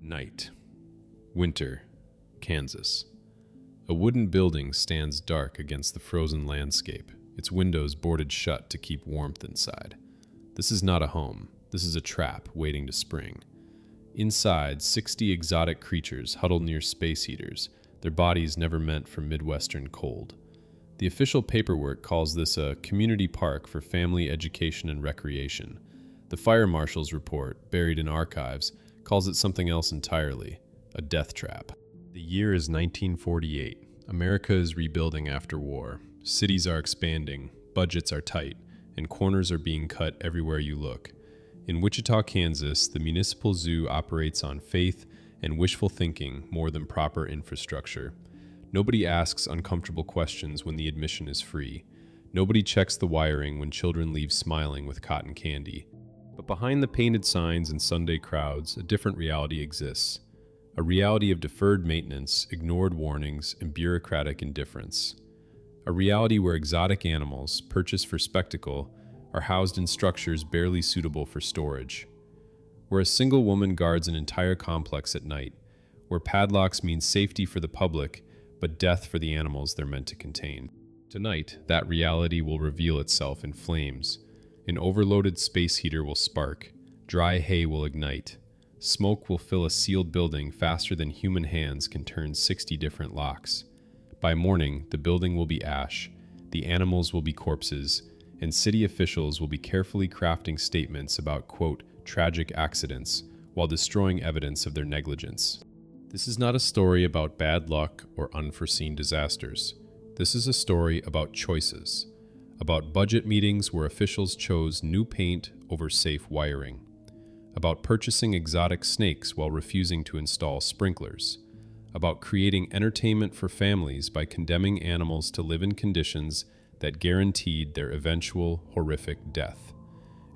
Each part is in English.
Night. Winter. Kansas. A wooden building stands dark against the frozen landscape, its windows boarded shut to keep warmth inside. This is not a home. This is a trap waiting to spring. Inside, 60 exotic creatures huddle near space heaters, their bodies never meant for Midwestern cold. The official paperwork calls this a community park for family education and recreation. The fire marshal's report, buried in archives, calls it something else entirely, a death trap. The year is 1948. America is rebuilding after war. Cities are expanding, budgets are tight, and corners are being cut everywhere you look. In Wichita, Kansas, the municipal zoo operates on faith and wishful thinking more than proper infrastructure. Nobody asks uncomfortable questions when the admission is free. Nobody checks the wiring when children leave smiling with cotton candy. But behind the painted signs and Sunday crowds, a different reality exists. A reality of deferred maintenance, ignored warnings, and bureaucratic indifference. A reality where exotic animals, purchased for spectacle, are housed in structures barely suitable for storage. Where a single woman guards an entire complex at night. Where padlocks mean safety for the public, but death for the animals they're meant to contain. Tonight, that reality will reveal itself in flames. An overloaded space heater will spark. Dry hay will ignite. Smoke will fill a sealed building faster than human hands can turn 60 different locks. By morning, the building will be ash, the animals will be corpses, and city officials will be carefully crafting statements about, quote, tragic accidents, while destroying evidence of their negligence. This is not a story about bad luck or unforeseen disasters. This is a story about choices, about budget meetings where officials chose new paint over safe wiring, about purchasing exotic snakes while refusing to install sprinklers, about creating entertainment for families by condemning animals to live in conditions that guaranteed their eventual horrific death,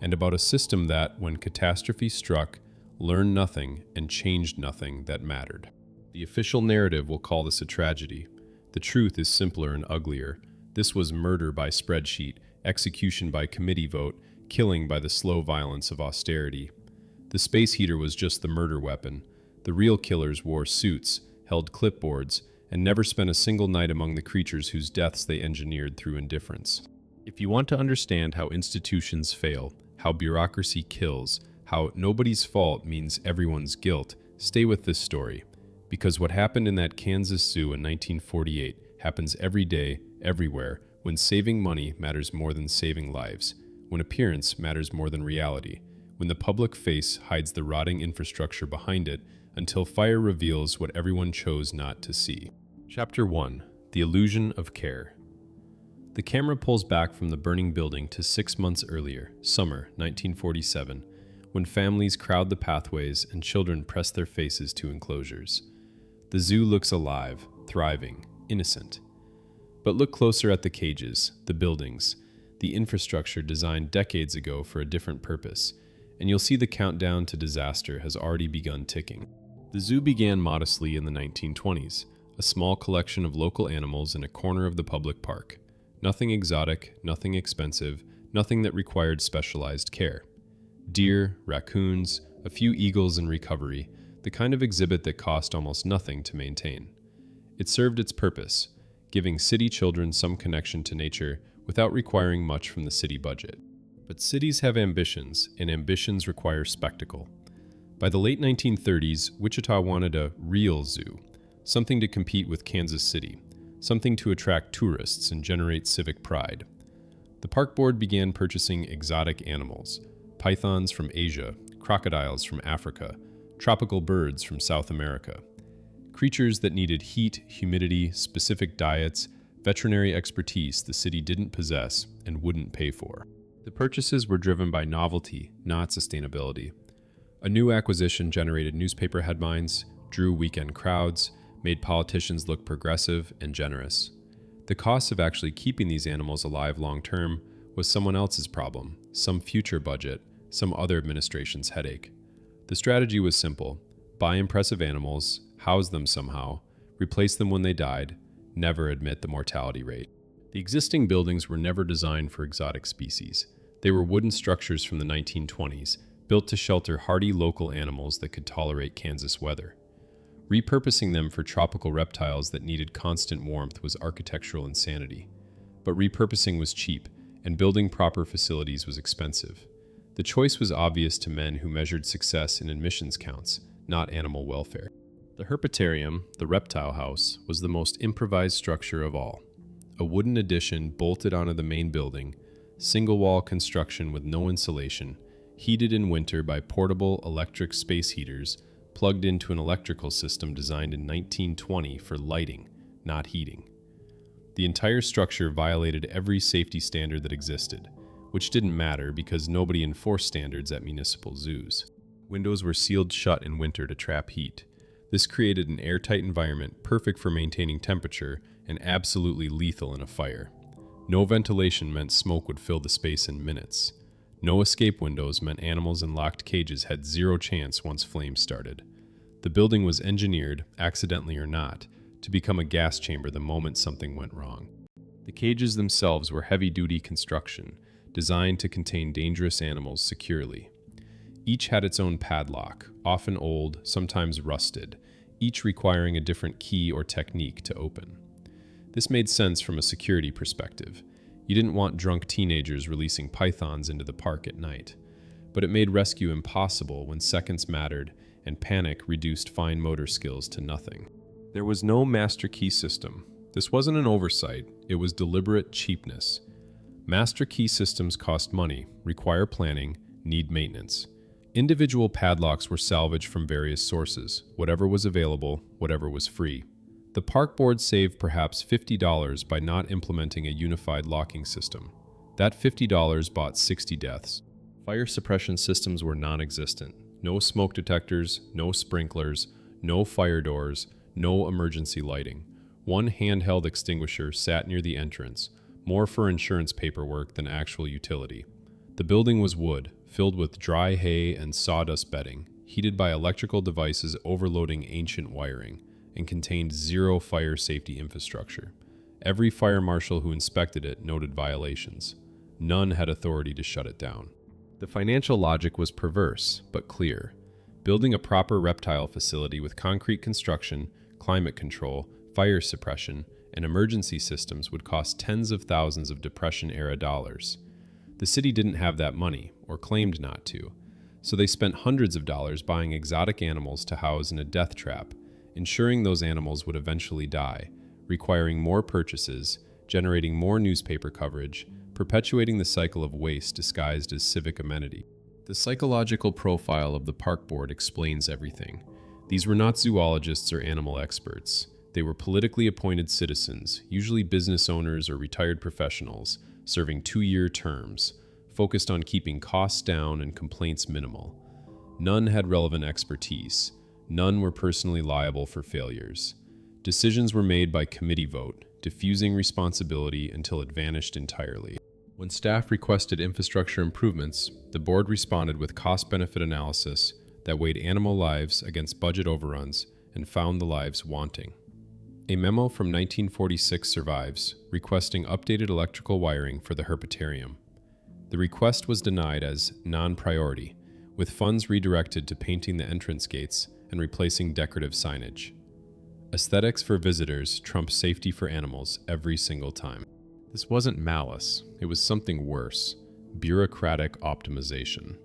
and about a system that, when catastrophe struck, learned nothing and changed nothing that mattered. The official narrative will call this a tragedy. The truth is simpler and uglier. This was murder by spreadsheet, execution by committee vote, killing by the slow violence of austerity. The space heater was just the murder weapon. The real killers wore suits, held clipboards, and never spent a single night among the creatures whose deaths they engineered through indifference. If you want to understand how institutions fail, how bureaucracy kills, how nobody's fault means everyone's guilt, stay with this story. Because what happened in that Kansas zoo in 1948 happens every day, everywhere, when saving money matters more than saving lives, when appearance matters more than reality, when the public face hides the rotting infrastructure behind it until fire reveals what everyone chose not to see. Chapter 1. The Illusion of Care. The camera pulls back from the burning building to 6 months earlier, summer 1947, when families crowd the pathways and children press their faces to enclosures. The zoo looks alive, thriving, innocent. But look closer at the cages, the buildings, the infrastructure designed decades ago for a different purpose, and you'll see the countdown to disaster has already begun ticking. The zoo began modestly in the 1920s, a small collection of local animals in a corner of the public park. Nothing exotic, nothing expensive, nothing that required specialized care. Deer, raccoons, a few eagles in recovery, the kind of exhibit that cost almost nothing to maintain. It served its purpose, giving city children some connection to nature without requiring much from the city budget. But cities have ambitions, and ambitions require spectacle. By the late 1930s, Wichita wanted a real zoo, something to compete with Kansas City, something to attract tourists and generate civic pride. The park board began purchasing exotic animals, pythons from Asia, crocodiles from Africa, tropical birds from South America. Creatures that needed heat, humidity, specific diets, veterinary expertise the city didn't possess and wouldn't pay for. The purchases were driven by novelty, not sustainability. A new acquisition generated newspaper headlines, drew weekend crowds, made politicians look progressive and generous. The cost of actually keeping these animals alive long-term was someone else's problem, some future budget, some other administration's headache. The strategy was simple: buy impressive animals, house them somehow, replace them when they died, never admit the mortality rate. The existing buildings were never designed for exotic species. They were wooden structures from the 1920s, built to shelter hardy local animals that could tolerate Kansas weather. Repurposing them for tropical reptiles that needed constant warmth was architectural insanity. But repurposing was cheap, and building proper facilities was expensive. The choice was obvious to men who measured success in admissions counts, not animal welfare. The herpetarium, the reptile house, was the most improvised structure of all. A wooden addition bolted onto the main building, single-wall construction with no insulation, heated in winter by portable electric space heaters, plugged into an electrical system designed in 1920 for lighting, not heating. The entire structure violated every safety standard that existed, which didn't matter because nobody enforced standards at municipal zoos. Windows were sealed shut in winter to trap heat. This created an airtight environment perfect for maintaining temperature and absolutely lethal in a fire. No ventilation meant smoke would fill the space in minutes. No escape windows meant animals in locked cages had zero chance once flames started. The building was engineered, accidentally or not, to become a gas chamber the moment something went wrong. The cages themselves were heavy-duty construction, designed to contain dangerous animals securely. Each had its own padlock, often old, sometimes rusted, each requiring a different key or technique to open. This made sense from a security perspective. You didn't want drunk teenagers releasing pythons into the park at night. But it made rescue impossible when seconds mattered and panic reduced fine motor skills to nothing. There was no master key system. This wasn't an oversight, it was deliberate cheapness. Master key systems cost money, require planning, need maintenance. Individual padlocks were salvaged from various sources, whatever was available, whatever was free. The park board saved perhaps $50 by not implementing a unified locking system. That $50 bought 60 deaths. Fire suppression systems were non-existent. No smoke detectors, no sprinklers, no fire doors, no emergency lighting. One handheld extinguisher sat near the entrance, more for insurance paperwork than actual utility. The building was wood, filled with dry hay and sawdust bedding, heated by electrical devices overloading ancient wiring, and contained zero fire safety infrastructure. Every fire marshal who inspected it noted violations. None had authority to shut it down. The financial logic was perverse, but clear. Building a proper reptile facility with concrete construction, climate control, fire suppression, and emergency systems would cost tens of thousands of Depression-era dollars. The city didn't have that money, or claimed not to, so they spent hundreds of dollars buying exotic animals to house in a death trap, ensuring those animals would eventually die, requiring more purchases, generating more newspaper coverage, perpetuating the cycle of waste disguised as civic amenity. The psychological profile of the park board explains everything. These were not zoologists or animal experts. They were politically appointed citizens, usually business owners or retired professionals, serving 2-year terms, focused on keeping costs down and complaints minimal. None had relevant expertise. None were personally liable for failures. Decisions were made by committee vote, diffusing responsibility until it vanished entirely. When staff requested infrastructure improvements, the board responded with cost-benefit analysis that weighed animal lives against budget overruns and found the lives wanting. A memo from 1946 survives, requesting updated electrical wiring for the herpetarium. The request was denied as non-priority, with funds redirected to painting the entrance gates and replacing decorative signage. Aesthetics for visitors trump safety for animals every single time. This wasn't malice, it was something worse: bureaucratic optimization.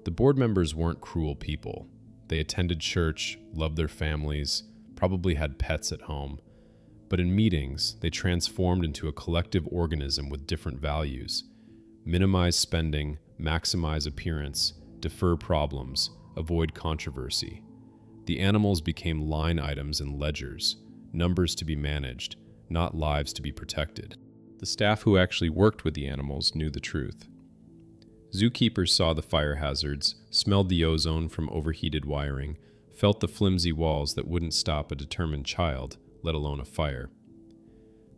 The board members weren't cruel people. They attended church, loved their families, probably had pets at home. But in meetings, they transformed into a collective organism with different values. Minimize spending, maximize appearance, defer problems, avoid controversy. The animals became line items in ledgers, numbers to be managed, not lives to be protected. The staff who actually worked with the animals knew the truth. Zookeepers saw the fire hazards, smelled the ozone from overheated wiring, felt the flimsy walls that wouldn't stop a determined child, let alone a fire.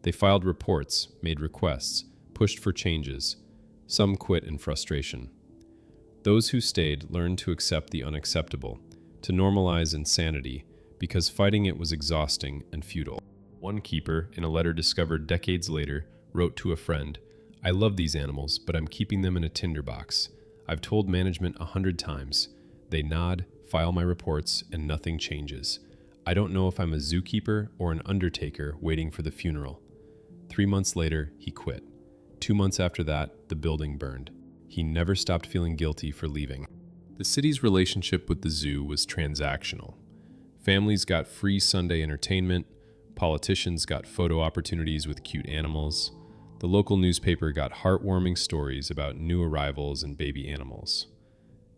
They filed reports, made requests, pushed for changes. Some quit in frustration. Those who stayed learned to accept the unacceptable, to normalize insanity, because fighting it was exhausting and futile. One keeper, in a letter discovered decades later, wrote to a friend, "I love these animals, but I'm keeping them in a tinderbox. I've told management 100 times. They nod, file my reports, and nothing changes. I don't know if I'm a zookeeper or an undertaker waiting for the funeral. 3 months later, he quit. 2 months after that, the building burned. He never stopped feeling guilty for leaving. The city's relationship with the zoo was transactional. Families got free Sunday entertainment, politicians got photo opportunities with cute animals, the local newspaper got heartwarming stories about new arrivals and baby animals.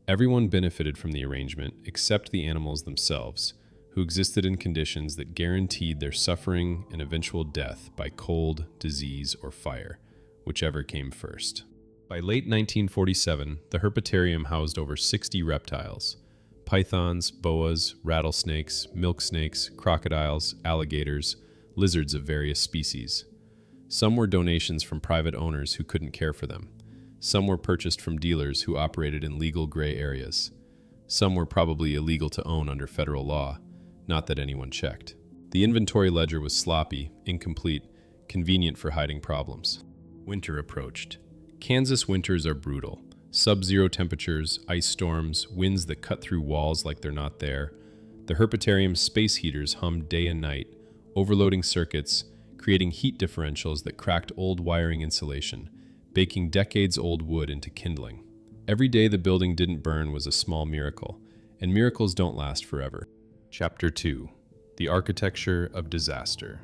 Everyone benefited from the arrangement except the animals themselves, who existed in conditions that guaranteed their suffering and eventual death by cold, disease, or fire, whichever came first. By late 1947, the herpetarium housed over 60 reptiles: pythons, boas, rattlesnakes, milk snakes, crocodiles, alligators, lizards of various species. Some were donations from private owners who couldn't care for them. Some were purchased from dealers who operated in legal gray areas. Some were probably illegal to own under federal law, not that anyone checked. The inventory ledger was sloppy, incomplete, convenient for hiding problems. Winter approached. Kansas winters are brutal. Sub-zero temperatures, ice storms, winds that cut through walls like they're not there. The herpetarium's space heaters hummed day and night, overloading circuits, creating heat differentials that cracked old wiring insulation, baking decades-old wood into kindling. Every day the building didn't burn was a small miracle, and miracles don't last forever. Chapter 2: The Architecture of Disaster.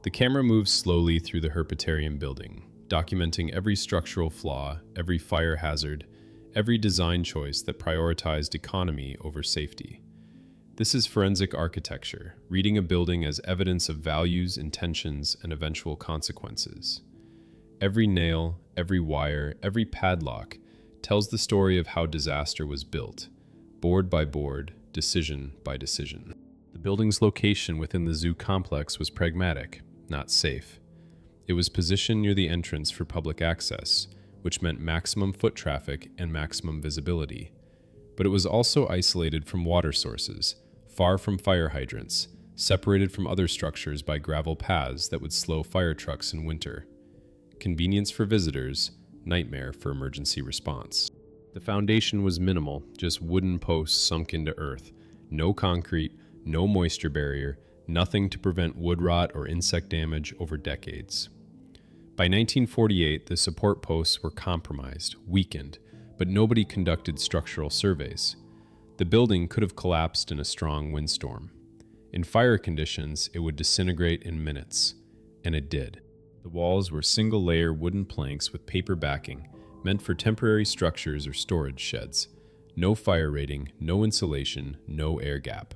The camera moves slowly through the herpetarium building, documenting every structural flaw, every fire hazard, every design choice that prioritized economy over safety. This is forensic architecture, reading a building as evidence of values, intentions, and eventual consequences. Every nail, every wire, every padlock tells the story of how disaster was built, board by board, decision by decision. The building's location within the zoo complex was pragmatic, not safe. It was positioned near the entrance for public access, which meant maximum foot traffic and maximum visibility. But it was also isolated from water sources, far from fire hydrants, separated from other structures by gravel paths that would slow fire trucks in winter. Convenience for visitors, nightmare for emergency response. The foundation was minimal, just wooden posts sunk into earth. No concrete, no moisture barrier, nothing to prevent wood rot or insect damage over decades. By 1948, the support posts were compromised, weakened, but nobody conducted structural surveys. The building could have collapsed in a strong windstorm. In fire conditions, it would disintegrate in minutes, and it did. The walls were single-layer wooden planks with paper backing, meant for temporary structures or storage sheds. No fire rating, no insulation, no air gap.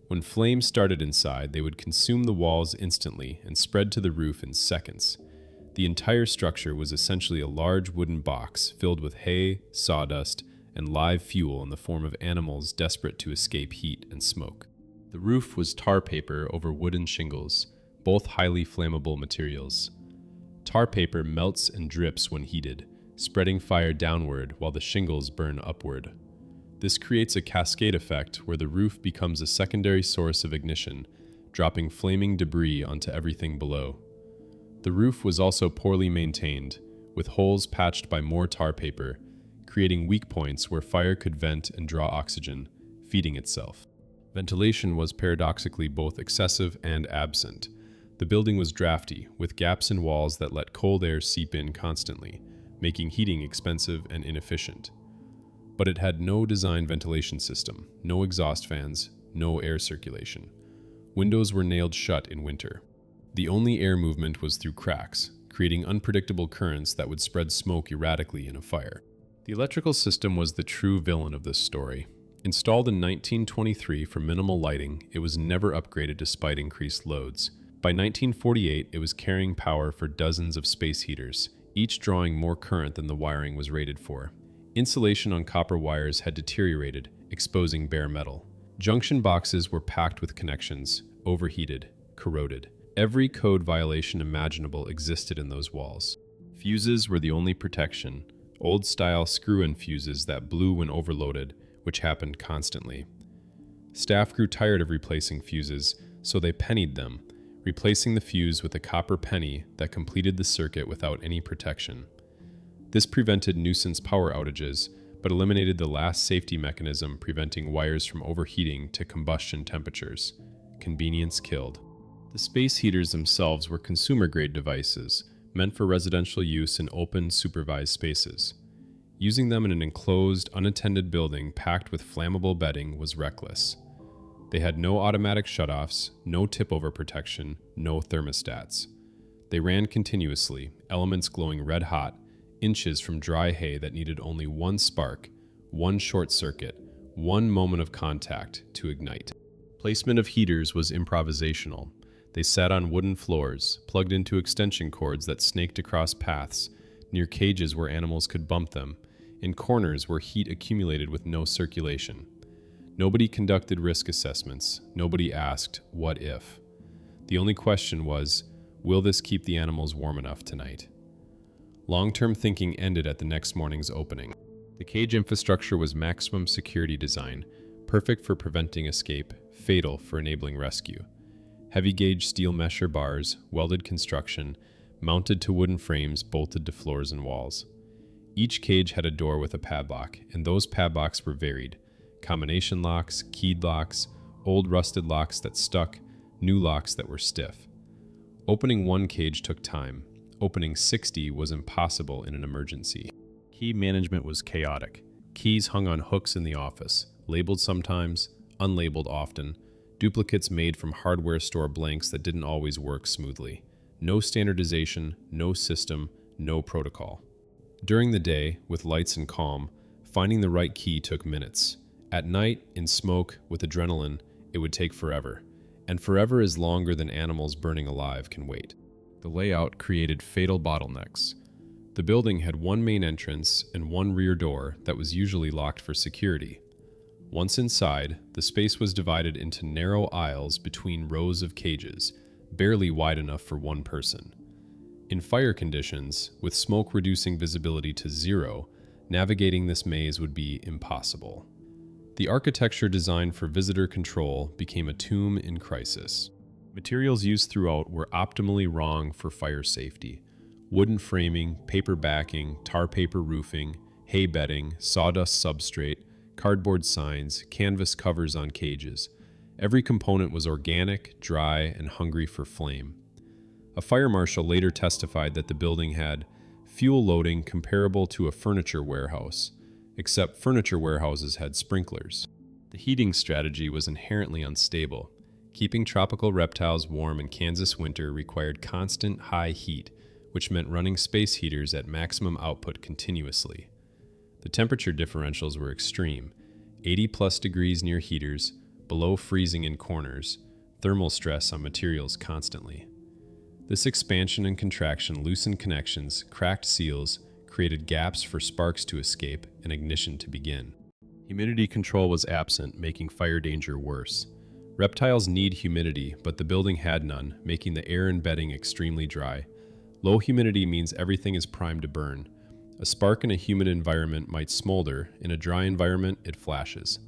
When flames started inside, they would consume the walls instantly and spread to the roof in seconds. The entire structure was essentially a large wooden box filled with hay, sawdust, and live fuel in the form of animals desperate to escape heat and smoke. The roof was tar paper over wooden shingles, both highly flammable materials. Tar paper melts and drips when heated, spreading fire downward while the shingles burn upward. This creates a cascade effect where the roof becomes a secondary source of ignition, dropping flaming debris onto everything below. The roof was also poorly maintained, with holes patched by more tar paper, creating weak points where fire could vent and draw oxygen, feeding itself. Ventilation was paradoxically both excessive and absent. The building was drafty, with gaps in walls that let cold air seep in constantly, making heating expensive and inefficient. But it had no design ventilation system, no exhaust fans, no air circulation. Windows were nailed shut in winter. The only air movement was through cracks, creating unpredictable currents that would spread smoke erratically in a fire. The electrical system was the true villain of this story. Installed in 1923 for minimal lighting, it was never upgraded despite increased loads. By 1948, it was carrying power for dozens of space heaters, each drawing more current than the wiring was rated for. Insulation on copper wires had deteriorated, exposing bare metal. Junction boxes were packed with connections, overheated, corroded. Every code violation imaginable existed in those walls. Fuses were the only protection, old-style screw-in fuses that blew when overloaded, which happened constantly. Staff grew tired of replacing fuses, so they pennied them, replacing the fuse with a copper penny that completed the circuit without any protection. This prevented nuisance power outages, but eliminated the last safety mechanism preventing wires from overheating to combustion temperatures. Convenience killed. The space heaters themselves were consumer-grade devices, meant for residential use in open, supervised spaces. Using them in an enclosed, unattended building packed with flammable bedding was reckless. They had no automatic shutoffs, no tip-over protection, no thermostats. They ran continuously, elements glowing red-hot, inches from dry hay that needed only one spark, one short circuit, one moment of contact to ignite. Placement of heaters was improvisational. They sat on wooden floors, plugged into extension cords that snaked across paths, near cages where animals could bump them, in corners where heat accumulated with no circulation. Nobody conducted risk assessments. Nobody asked, what if? The only question was, will this keep the animals warm enough tonight? Long-term thinking ended at the next morning's opening. The cage infrastructure was maximum security design, perfect for preventing escape, fatal for enabling rescue. Heavy-gauge steel mesher bars, welded construction, mounted to wooden frames bolted to floors and walls. Each cage had a door with a padlock, and those padlocks were varied. Combination locks, keyed locks, old rusted locks that stuck, new locks that were stiff. Opening one cage took time. Opening 60 was impossible in an emergency. Key management was chaotic. Keys hung on hooks in the office, labeled sometimes, unlabeled often, duplicates made from hardware store blanks that didn't always work smoothly. No standardization, no system, no protocol. During the day, with lights and calm, finding the right key took minutes. At night, in smoke, with adrenaline, it would take forever. And forever is longer than animals burning alive can wait. The layout created fatal bottlenecks. The building had one main entrance and one rear door that was usually locked for security. Once inside, the space was divided into narrow aisles between rows of cages, barely wide enough for one person. In fire conditions, with smoke reducing visibility to zero, navigating this maze would be impossible. The architecture designed for visitor control became a tomb in crisis. Materials used throughout were optimally wrong for fire safety. Wooden framing, paper backing, tar paper roofing, hay bedding, sawdust substrate, cardboard signs, canvas covers on cages. Every component was organic, dry, and hungry for flame. A fire marshal later testified that the building had fuel loading comparable to a furniture warehouse, except furniture warehouses had sprinklers. The heating strategy was inherently unstable. Keeping tropical reptiles warm in Kansas winter required constant high heat, which meant running space heaters at maximum output continuously. The temperature differentials were extreme, 80+ degrees near heaters, below freezing in corners, thermal stress on materials constantly. This expansion and contraction loosened connections, cracked seals, created gaps for sparks to escape and ignition to begin. Humidity control was absent, making fire danger worse. Reptiles need humidity, but the building had none, making the air and bedding extremely dry. Low humidity means everything is primed to burn. A spark in a humid environment might smolder, in a dry environment it flashes.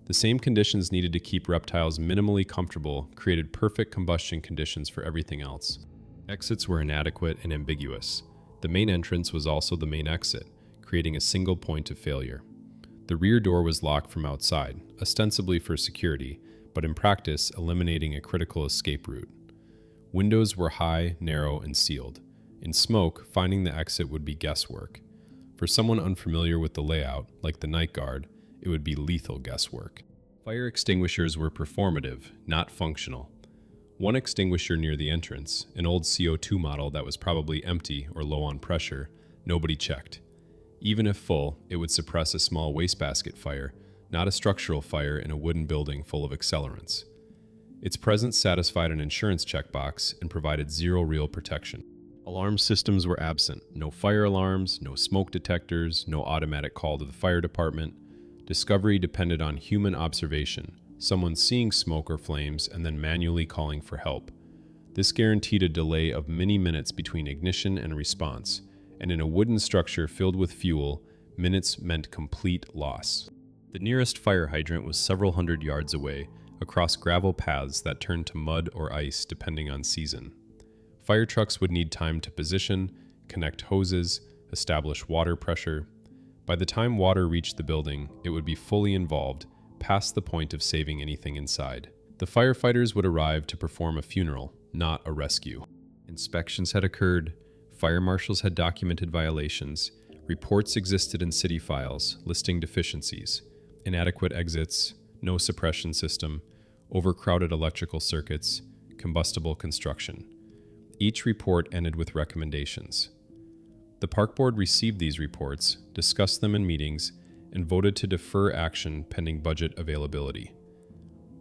The same conditions needed to keep reptiles minimally comfortable created perfect combustion conditions for everything else. Exits were inadequate and ambiguous. The main entrance was also the main exit, creating a single point of failure. The rear door was locked from outside, ostensibly for security, but in practice eliminating a critical escape route. Windows were high, narrow, and sealed. In smoke, finding the exit would be guesswork. For someone unfamiliar with the layout, like the night guard, it would be lethal guesswork. Fire extinguishers were performative, not functional. One extinguisher near the entrance, an old CO2 model that was probably empty or low on pressure, nobody checked. Even if full, it would suppress a small wastebasket fire, not a structural fire in a wooden building full of accelerants. Its presence satisfied an insurance checkbox and provided zero real protection. Alarm systems were absent. No fire alarms, no smoke detectors, no automatic call to the fire department. Discovery depended on human observation, someone seeing smoke or flames and then manually calling for help. This guaranteed a delay of many minutes between ignition and response, and in a wooden structure filled with fuel, minutes meant complete loss. The nearest fire hydrant was several hundred yards away, across gravel paths that turned to mud or ice depending on season. Fire trucks would need time to position, connect hoses, establish water pressure. By the time water reached the building, it would be fully involved, past the point of saving anything inside. The firefighters would arrive to perform a funeral, not a rescue. Inspections had occurred, fire marshals had documented violations, reports existed in city files listing deficiencies, inadequate exits, no suppression system, overcrowded electrical circuits, combustible construction. Each report ended with recommendations. The park board received these reports, discussed them in meetings, and voted to defer action pending budget availability.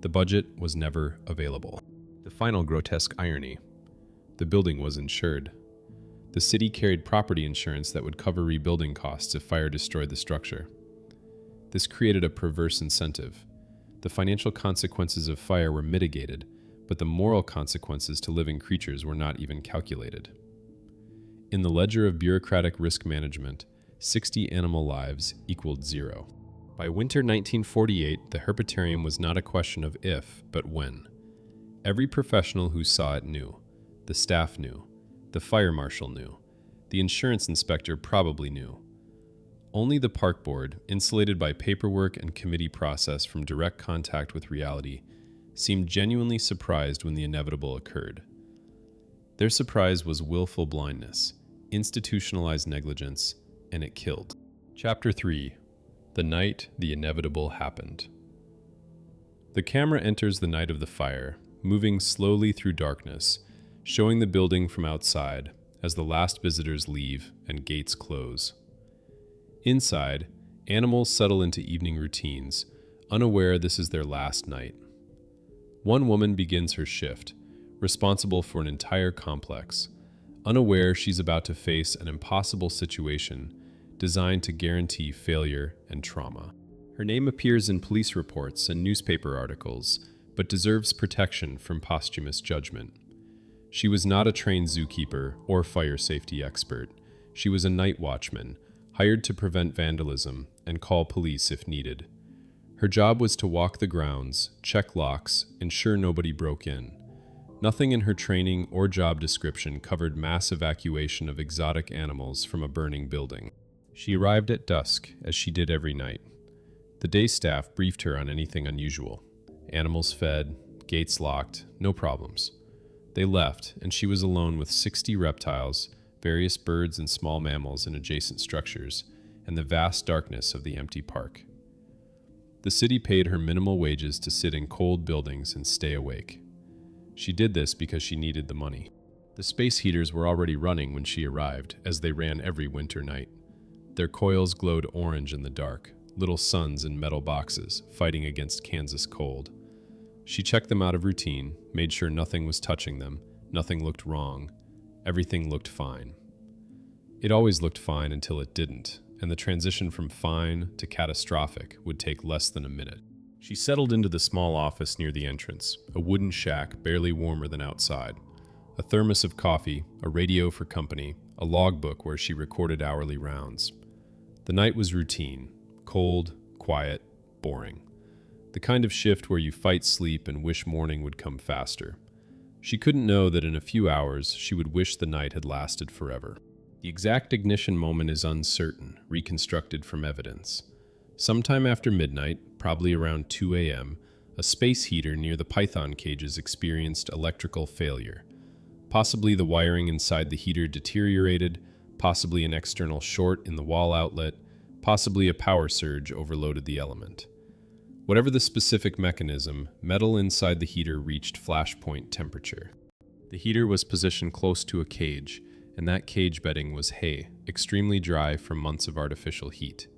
The budget was never available. The final grotesque irony: the building was insured. The city carried property insurance that would cover rebuilding costs if fire destroyed the structure. This created a perverse incentive. The financial consequences of fire were mitigated, but the moral consequences to living creatures were not even calculated. In the ledger of bureaucratic risk management, 60 animal lives equaled 0. By winter 1948, the herpetarium was not a question of if, but when. Every professional who saw it knew. The staff knew. The fire marshal knew. The insurance inspector probably knew. Only the park board, insulated by paperwork and committee process from direct contact with reality, seemed genuinely surprised when the inevitable occurred. Their surprise was willful blindness, institutionalized negligence, and it killed. Chapter 3: The Night the Inevitable Happened. The camera enters the night of the fire, moving slowly through darkness, showing the building from outside as the last visitors leave and gates close. Inside, animals settle into evening routines, unaware this is their last night. One woman begins her shift, responsible for an entire complex, unaware she's about to face an impossible situation designed to guarantee failure and trauma. Her name appears in police reports and newspaper articles, but deserves protection from posthumous judgment. She was not a trained zookeeper or fire safety expert. She was a night watchman, hired to prevent vandalism and call police if needed. Her job was to walk the grounds, check locks, ensure nobody broke in. Nothing in her training or job description covered mass evacuation of exotic animals from a burning building. She arrived at dusk, as she did every night. The day staff briefed her on anything unusual. Animals fed, gates locked, no problems. They left, and she was alone with 60 reptiles, various birds and small mammals in adjacent structures, and the vast darkness of the empty park. The city paid her minimal wages to sit in cold buildings and stay awake. She did this because she needed the money. The space heaters were already running when she arrived, as they ran every winter night. Their coils glowed orange in the dark, little suns in metal boxes, fighting against Kansas cold. She checked them out of routine, made sure nothing was touching them, nothing looked wrong, everything looked fine. It always looked fine until it didn't, and the transition from fine to catastrophic would take less than a minute. She settled into the small office near the entrance, a wooden shack barely warmer than outside. A thermos of coffee, a radio for company, a logbook where she recorded hourly rounds. The night was routine, cold, quiet, boring. The kind of shift where you fight sleep and wish morning would come faster. She couldn't know that in a few hours she would wish the night had lasted forever. The exact ignition moment is uncertain, reconstructed from evidence. Sometime after midnight, probably around 2 a.m., a space heater near the python cages experienced electrical failure. Possibly the wiring inside the heater deteriorated, possibly an external short in the wall outlet, possibly a power surge overloaded the element. Whatever the specific mechanism, metal inside the heater reached flashpoint temperature. The heater was positioned close to a cage, and that cage bedding was hay, extremely dry from months of artificial heat.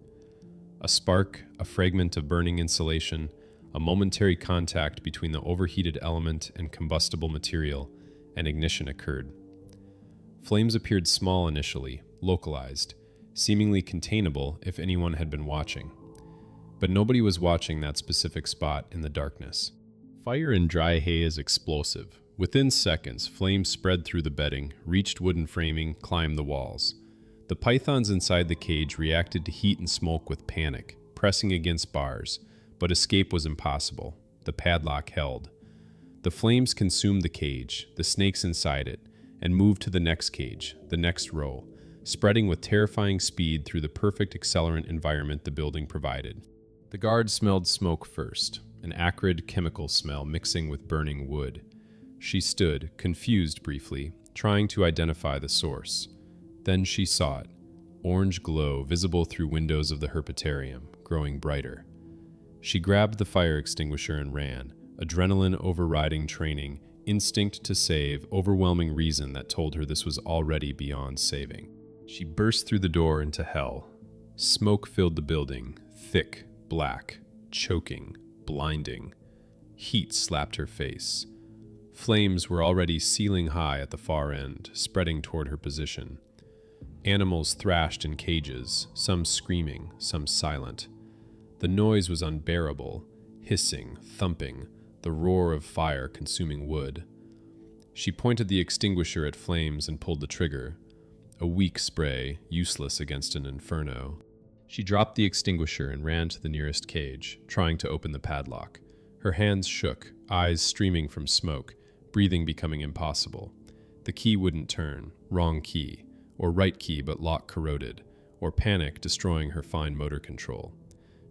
A spark, a fragment of burning insulation, a momentary contact between the overheated element and combustible material, and ignition occurred. Flames appeared small initially, localized, seemingly containable if anyone had been watching. But nobody was watching that specific spot in the darkness. Fire in dry hay is explosive. Within seconds, flames spread through the bedding, reached wooden framing, climbed the walls. The pythons inside the cage reacted to heat and smoke with panic, pressing against bars, but escape was impossible. The padlock held. The flames consumed the cage, the snakes inside it, and moved to the next cage, the next row, spreading with terrifying speed through the perfect accelerant environment the building provided. The guard smelled smoke first, an acrid chemical smell mixing with burning wood. She stood, confused briefly, trying to identify the source. Then she saw it, orange glow visible through windows of the herpetarium, growing brighter. She grabbed the fire extinguisher and ran, adrenaline overriding training, instinct to save, overwhelming reason that told her this was already beyond saving. She burst through the door into hell. Smoke filled the building, thick, black, choking, blinding. Heat slapped her face. Flames were already ceiling high at the far end, spreading toward her position. Animals thrashed in cages, some screaming, some silent. The noise was unbearable, hissing, thumping, the roar of fire consuming wood. She pointed the extinguisher at flames and pulled the trigger. A weak spray, useless against an inferno. She dropped the extinguisher and ran to the nearest cage, trying to open the padlock. Her hands shook, eyes streaming from smoke, breathing becoming impossible. The key wouldn't turn, wrong key, or right key but lock corroded, or panic destroying her fine motor control.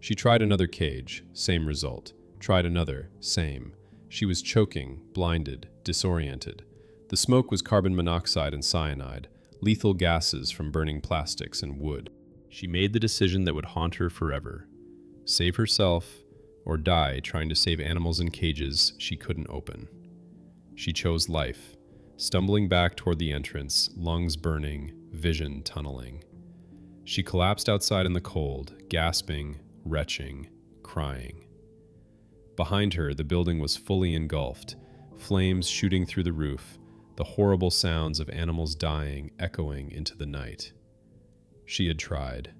She tried another cage, same result. Tried another, same. She was choking, blinded, disoriented. The smoke was carbon monoxide and cyanide, lethal gases from burning plastics and wood. She made the decision that would haunt her forever. Save herself, or die trying to save animals in cages she couldn't open. She chose life, stumbling back toward the entrance, lungs burning, vision tunneling. She collapsed outside in the cold, gasping, retching, crying. Behind her, the building was fully engulfed, flames shooting through the roof, the horrible sounds of animals dying echoing into the night. She had tried.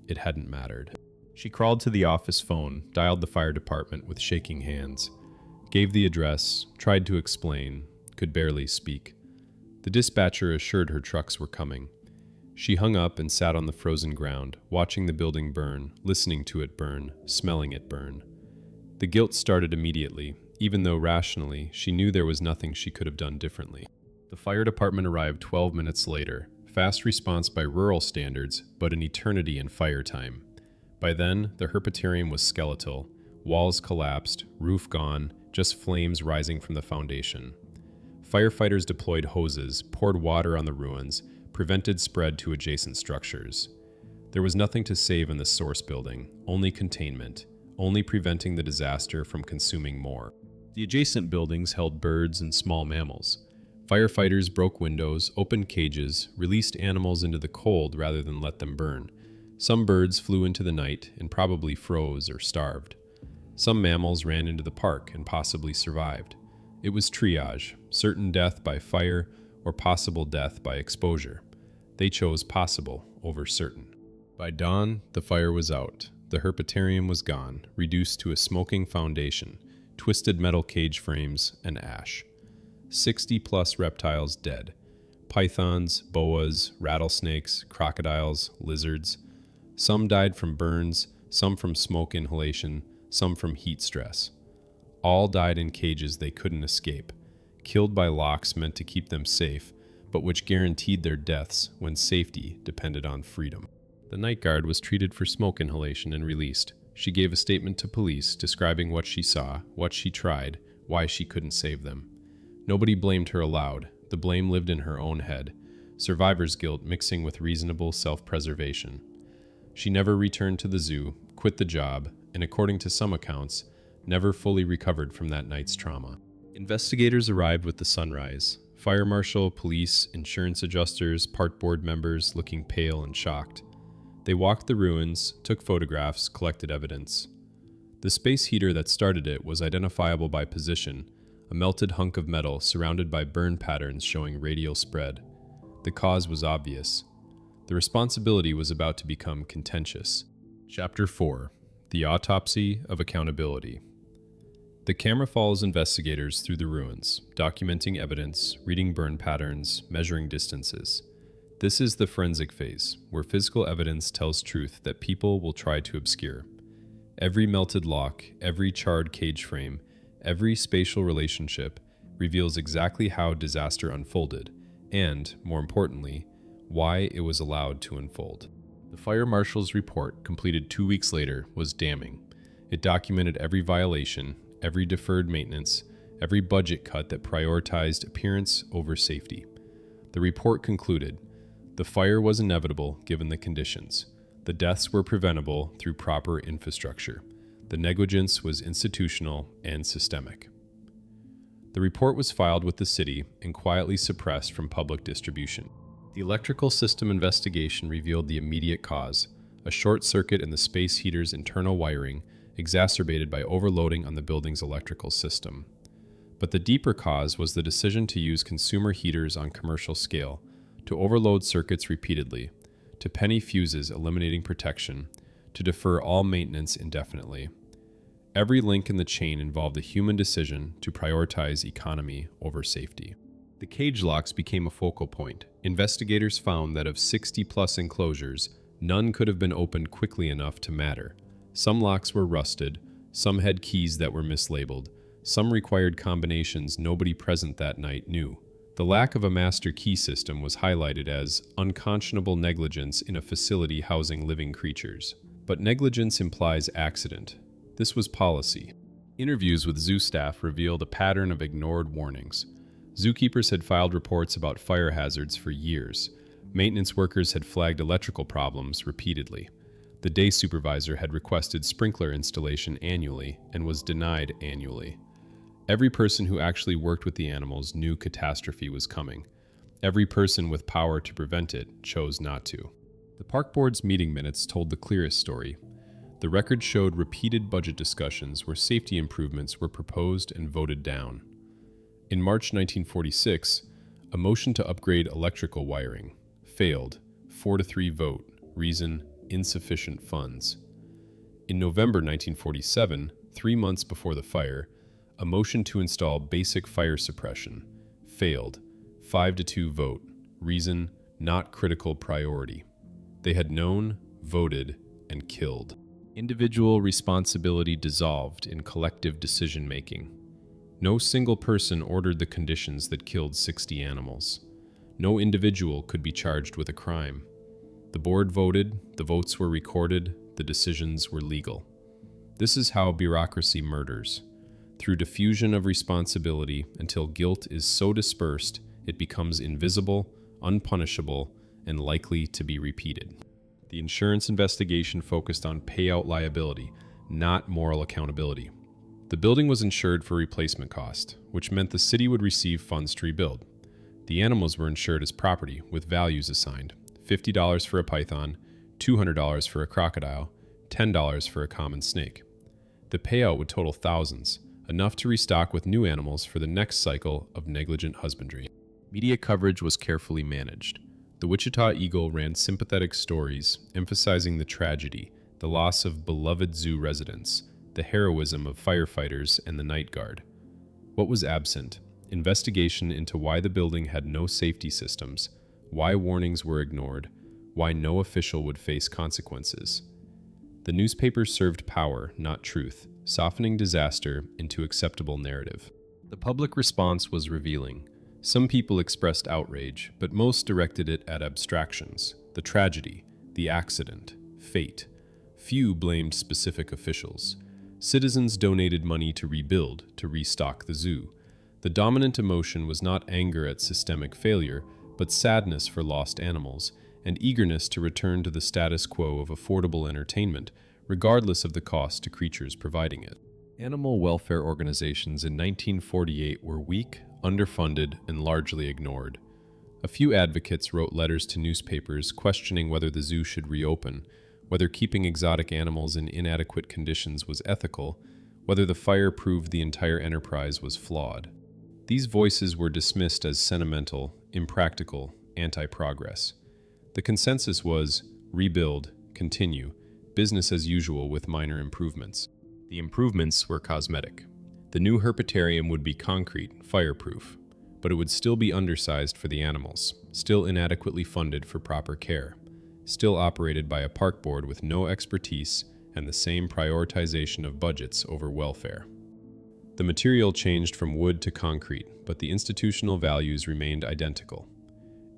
It hadn't mattered. She crawled to the office phone, dialed the fire department with shaking hands, gave the address, tried to explain, could barely speak. The dispatcher assured her trucks were coming. She hung up and sat on the frozen ground, watching the building burn, listening to it burn, smelling it burn. The guilt started immediately, even though rationally she knew there was nothing she could have done differently. The fire department arrived 12 minutes later, fast response by rural standards, but an eternity in fire time. By then, the herpetarium was skeletal, walls collapsed, roof gone, just flames rising from the foundation. Firefighters deployed hoses, poured water on the ruins, prevented spread to adjacent structures. There was nothing to save in the source building, only containment, only preventing the disaster from consuming more. The adjacent buildings held birds and small mammals. Firefighters broke windows, opened cages, released animals into the cold rather than let them burn. Some birds flew into the night and probably froze or starved. Some mammals ran into the park and possibly survived. It was triage, certain death by fire or possible death by exposure. They chose possible over certain. By dawn, the fire was out. The herpetarium was gone, reduced to a smoking foundation, twisted metal cage frames, and ash. 60-plus reptiles dead. Pythons, boas, rattlesnakes, crocodiles, lizards. Some died from burns, some from smoke inhalation, some from heat stress. All died in cages they couldn't escape, killed by locks meant to keep them safe, but which guaranteed their deaths when safety depended on freedom. The night guard was treated for smoke inhalation and released. She gave a statement to police describing what she saw, what she tried, why she couldn't save them. Nobody blamed her aloud. The blame lived in her own head, survivor's guilt mixing with reasonable self-preservation. She never returned to the zoo, quit the job, and according to some accounts, never fully recovered from that night's trauma. Investigators arrived with the sunrise. Fire marshal, police, insurance adjusters, park board members looking pale and shocked. They walked the ruins, took photographs, collected evidence. The space heater that started it was identifiable by position, a melted hunk of metal surrounded by burn patterns showing radial spread. The cause was obvious. The responsibility was about to become contentious. Chapter 4: The Autopsy of Accountability. The camera follows investigators through the ruins, documenting evidence, reading burn patterns, measuring distances. This is the forensic phase, where physical evidence tells truth that people will try to obscure. Every melted lock, every charred cage frame, every spatial relationship reveals exactly how disaster unfolded, and, more importantly, why it was allowed to unfold. The fire marshal's report, completed 2 weeks later, was damning. It documented every violation, every deferred maintenance, every budget cut that prioritized appearance over safety. The report concluded, the fire was inevitable given the conditions. The deaths were preventable through proper infrastructure. The negligence was institutional and systemic. The report was filed with the city and quietly suppressed from public distribution. The electrical system investigation revealed the immediate cause, a short circuit in the space heater's internal wiring, exacerbated by overloading on the building's electrical system. But the deeper cause was the decision to use consumer heaters on commercial scale, to overload circuits repeatedly, to penny fuses eliminating protection, to defer all maintenance indefinitely. Every link in the chain involved a human decision to prioritize economy over safety. The cage locks became a focal point. Investigators found that of 60-plus enclosures, none could have been opened quickly enough to matter. Some locks were rusted, some had keys that were mislabeled, some required combinations nobody present that night knew. The lack of a master key system was highlighted as unconscionable negligence in a facility housing living creatures. But negligence implies accident. This was policy. Interviews with zoo staff revealed a pattern of ignored warnings. Zookeepers had filed reports about fire hazards for years. Maintenance workers had flagged electrical problems repeatedly. The day supervisor had requested sprinkler installation annually and was denied annually. Every person who actually worked with the animals knew catastrophe was coming. Every person with power to prevent it chose not to. The park board's meeting minutes told the clearest story. The record showed repeated budget discussions where safety improvements were proposed and voted down. In March 1946, a motion to upgrade electrical wiring failed, 4-3 vote, reason insufficient funds. In November 1947, 3 months before the fire, a motion to install basic fire suppression failed, 5-2 vote, reason not critical priority. They had known, voted, and killed. Individual responsibility dissolved in collective decision-making. No single person ordered the conditions that killed 60 animals. No individual could be charged with a crime. The board voted, the votes were recorded, the decisions were legal. This is how bureaucracy murders. Through diffusion of responsibility until guilt is so dispersed it becomes invisible, unpunishable, and likely to be repeated. The insurance investigation focused on payout liability, not moral accountability. The building was insured for replacement cost, which meant the city would receive funds to rebuild. The animals were insured as property with values assigned, $50 for a python, $200 for a crocodile, $10 for a common snake. The payout would total thousands, enough to restock with new animals for the next cycle of negligent husbandry. Media coverage was carefully managed. The Wichita Eagle ran sympathetic stories emphasizing the tragedy, the loss of beloved zoo residents, the heroism of firefighters and the night guard. What was absent? Investigation into why the building had no safety systems, why warnings were ignored, why no official would face consequences. The newspaper served power, not truth, softening disaster into acceptable narrative. The public response was revealing. Some people expressed outrage, but most directed it at abstractions, the tragedy, the accident, fate. Few blamed specific officials. Citizens donated money to rebuild, to restock the zoo. The dominant emotion was not anger at systemic failure, but sadness for lost animals, and eagerness to return to the status quo of affordable entertainment, regardless of the cost to creatures providing it. Animal welfare organizations in 1948 were weak, underfunded, and largely ignored. A few advocates wrote letters to newspapers questioning whether the zoo should reopen, whether keeping exotic animals in inadequate conditions was ethical, whether the fire proved the entire enterprise was flawed. These voices were dismissed as sentimental, impractical, anti-progress. The consensus was rebuild, continue, business as usual with minor improvements. The improvements were cosmetic. The new herpetarium would be concrete, fireproof, but it would still be undersized for the animals, still inadequately funded for proper care, still operated by a park board with no expertise and the same prioritization of budgets over welfare. The material changed from wood to concrete, but the institutional values remained identical.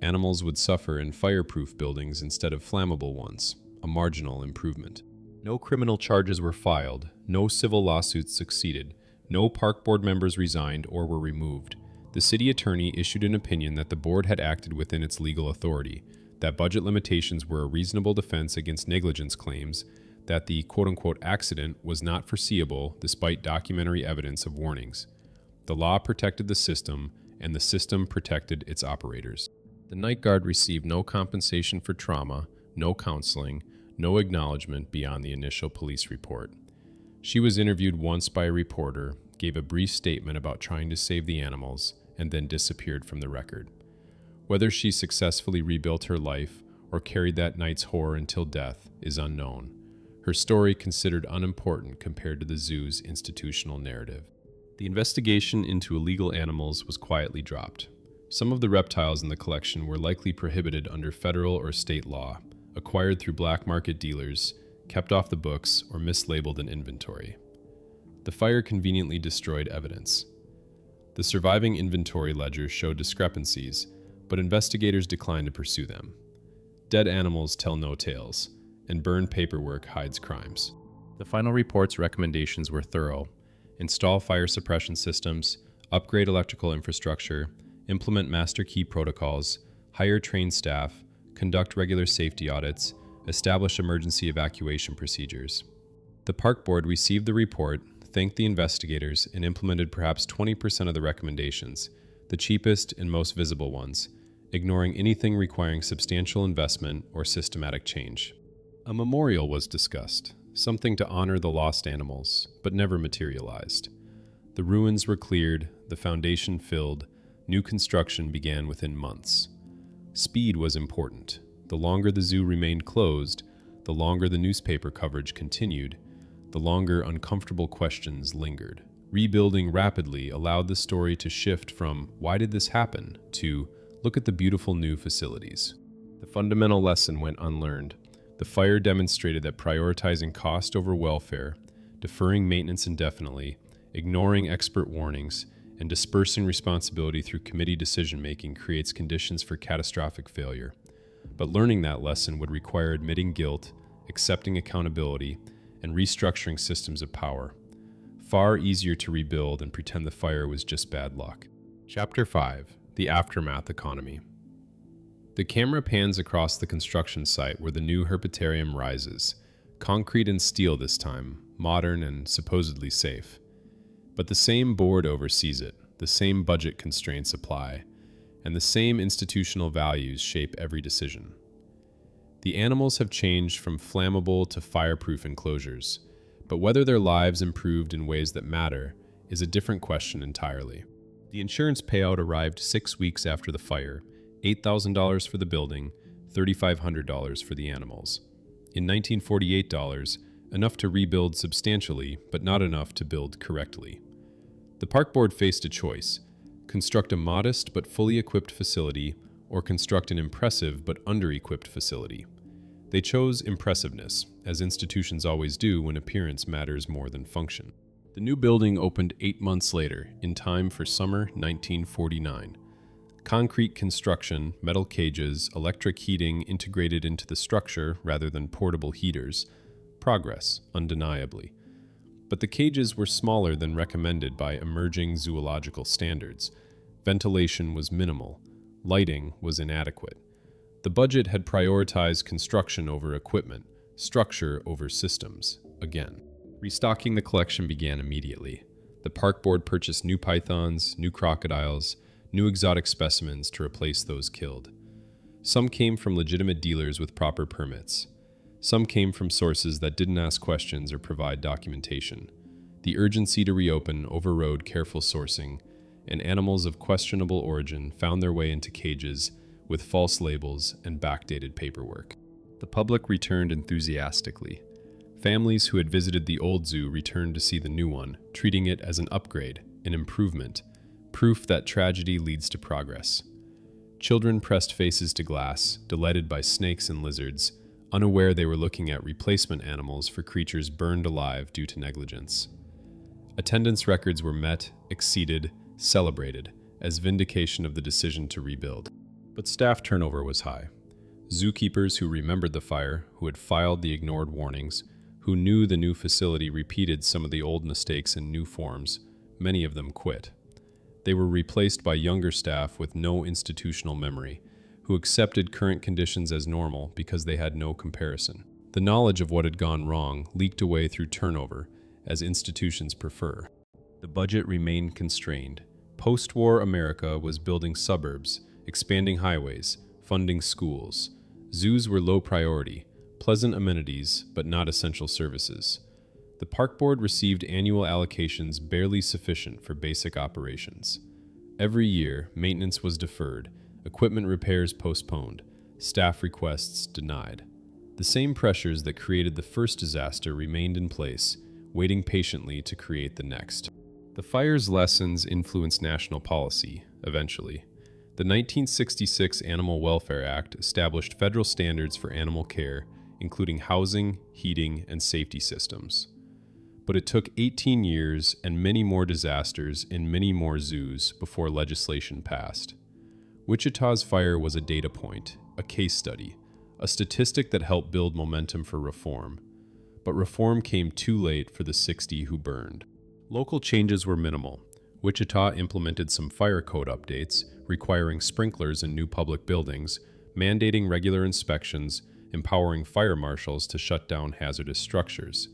Animals would suffer in fireproof buildings instead of flammable ones, a marginal improvement. No criminal charges were filed, no civil lawsuits succeeded, no park board members resigned or were removed. The city attorney issued an opinion that the board had acted within its legal authority, that budget limitations were a reasonable defense against negligence claims, that the quote-unquote accident was not foreseeable despite documentary evidence of warnings. The law protected the system, and the system protected its operators. The night guard received no compensation for trauma, no counseling, no acknowledgement beyond the initial police report. She was interviewed once by a reporter, gave a brief statement about trying to save the animals, and then disappeared from the record. Whether she successfully rebuilt her life or carried that night's horror until death is unknown. Her story considered unimportant compared to the zoo's institutional narrative. The investigation into illegal animals was quietly dropped. Some of the reptiles in the collection were likely prohibited under federal or state law, acquired through black market dealers, kept off the books, or mislabeled in inventory. The fire conveniently destroyed evidence. The surviving inventory ledgers showed discrepancies, but investigators declined to pursue them. Dead animals tell no tales, and burned paperwork hides crimes. The final report's recommendations were thorough. Install fire suppression systems, upgrade electrical infrastructure, implement master key protocols, hire trained staff, conduct regular safety audits, establish emergency evacuation procedures. The park board received the report, thanked the investigators, and implemented perhaps 20% of the recommendations, the cheapest and most visible ones, ignoring anything requiring substantial investment or systematic change. A memorial was discussed, something to honor the lost animals, but never materialized. The ruins were cleared, the foundation filled, new construction began within months. Speed was important. The longer the zoo remained closed, the longer the newspaper coverage continued, the longer uncomfortable questions lingered. Rebuilding rapidly allowed the story to shift from "why did this happen?" to "look at the beautiful new facilities." The fundamental lesson went unlearned. The fire demonstrated that prioritizing cost over welfare, deferring maintenance indefinitely, ignoring expert warnings, and dispersing responsibility through committee decision-making creates conditions for catastrophic failure. But learning that lesson would require admitting guilt, accepting accountability, and restructuring systems of power. Far easier to rebuild and pretend the fire was just bad luck. Chapter 5: The Aftermath Economy. The camera pans across the construction site where the new herpetarium rises. Concrete and steel this time, modern and supposedly safe. But the same board oversees it, the same budget constraints apply, and the same institutional values shape every decision. The animals have changed from flammable to fireproof enclosures, but whether their lives improved in ways that matter is a different question entirely. The insurance payout arrived 6 weeks after the fire, $8,000 for the building, $3,500 for the animals. In 1948 dollars, enough to rebuild substantially, but not enough to build correctly. The park board faced a choice: construct a modest but fully equipped facility, or construct an impressive but under-equipped facility. They chose impressiveness, as institutions always do when appearance matters more than function. The new building opened 8 months later, in time for summer 1949. Concrete construction, metal cages, electric heating integrated into the structure rather than portable heaters. Progress, undeniably. But the cages were smaller than recommended by emerging zoological standards. Ventilation was minimal. Lighting was inadequate. The budget had prioritized construction over equipment, structure over systems, again. Restocking the collection began immediately. The park board purchased new pythons, new crocodiles, new exotic specimens to replace those killed. Some came from legitimate dealers with proper permits. Some came from sources that didn't ask questions or provide documentation. The urgency to reopen overrode careful sourcing, and animals of questionable origin found their way into cages with false labels and backdated paperwork. The public returned enthusiastically. Families who had visited the old zoo returned to see the new one, treating it as an upgrade, an improvement, proof that tragedy leads to progress. Children pressed faces to glass, delighted by snakes and lizards, unaware they were looking at replacement animals for creatures burned alive due to negligence. Attendance records were met, exceeded, celebrated as vindication of the decision to rebuild. But staff turnover was high. Zookeepers who remembered the fire, who had filed the ignored warnings, who knew the new facility repeated some of the old mistakes in new forms, many of them quit. They were replaced by younger staff with no institutional memory, who accepted current conditions as normal because they had no comparison. The knowledge of what had gone wrong leaked away through turnover, as institutions prefer. The budget remained constrained. Post-war America was building suburbs, expanding highways, funding schools. Zoos were low priority, pleasant amenities, but not essential services. The park board received annual allocations barely sufficient for basic operations. Every year, maintenance was deferred, equipment repairs postponed, staff requests denied. The same pressures that created the first disaster remained in place, waiting patiently to create the next. The fire's lessons influenced national policy, eventually. The 1966 Animal Welfare Act established federal standards for animal care, including housing, heating, and safety systems. But it took 18 years and many more disasters in many more zoos before legislation passed. Wichita's fire was a data point, a case study, a statistic that helped build momentum for reform. But reform came too late for the 60 who burned. Local changes were minimal. Wichita implemented some fire code updates, requiring sprinklers in new public buildings, mandating regular inspections, empowering fire marshals to shut down hazardous structures.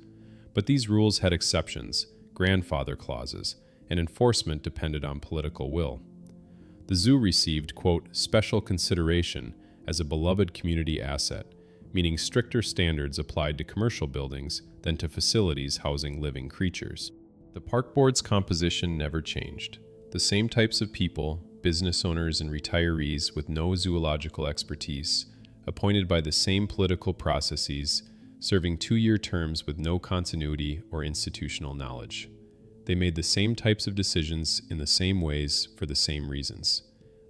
But these rules had exceptions, grandfather clauses, and enforcement depended on political will. The zoo received, quote, special consideration as a beloved community asset, meaning stricter standards applied to commercial buildings than to facilities housing living creatures. The park board's composition never changed. The same types of people, business owners and retirees with no zoological expertise, appointed by the same political processes, serving 2-year terms with no continuity or institutional knowledge. They made the same types of decisions in the same ways for the same reasons.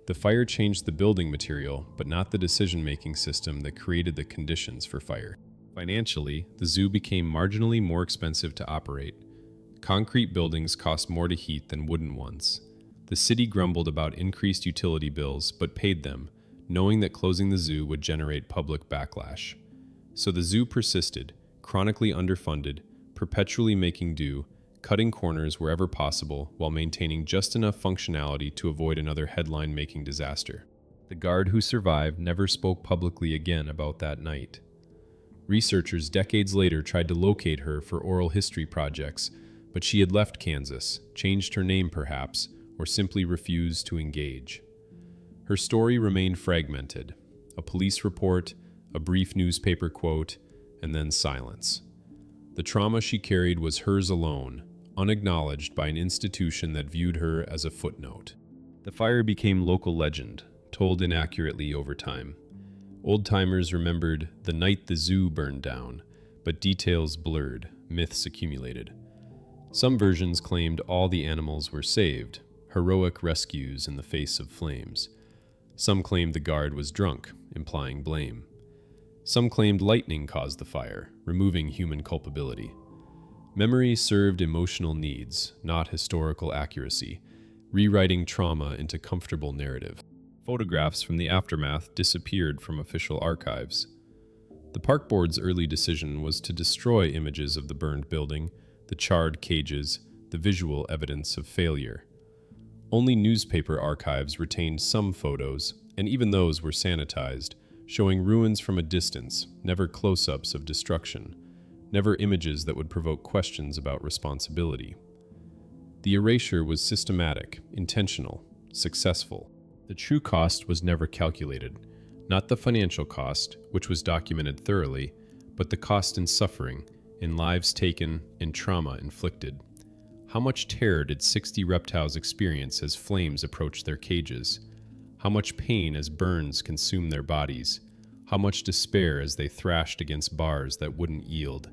The fire changed the building material, but not the decision-making system that created the conditions for fire. Financially, the zoo became marginally more expensive to operate. Concrete buildings cost more to heat than wooden ones. The city grumbled about increased utility bills, but paid them, knowing that closing the zoo would generate public backlash. So the zoo persisted, chronically underfunded, perpetually making do, cutting corners wherever possible while maintaining just enough functionality to avoid another headline-making disaster. The guard who survived never spoke publicly again about that night. Researchers decades later tried to locate her for oral history projects, but she had left Kansas, changed her name perhaps, or simply refused to engage. Her story remained fragmented: a police report, a brief newspaper quote, and then silence. The trauma she carried was hers alone, unacknowledged by an institution that viewed her as a footnote. The fire became local legend, told inaccurately over time. Old-timers remembered the night the zoo burned down, but details blurred, myths accumulated. Some versions claimed all the animals were saved, heroic rescues in the face of flames. Some claimed the guard was drunk, implying blame. Some claimed lightning caused the fire, removing human culpability. Memory served emotional needs, not historical accuracy, rewriting trauma into comfortable narrative. Photographs from the aftermath disappeared from official archives. The park board's early decision was to destroy images of the burned building, the charred cages, the visual evidence of failure. Only newspaper archives retained some photos, and even those were sanitized, showing ruins from a distance, never close-ups of destruction, never images that would provoke questions about responsibility. The erasure was systematic, intentional, successful. The true cost was never calculated, not the financial cost, which was documented thoroughly, but the cost in suffering, in lives taken, in trauma inflicted. How much terror did 60 reptiles experience as flames approached their cages? How much pain as burns consumed their bodies? How much despair as they thrashed against bars that wouldn't yield?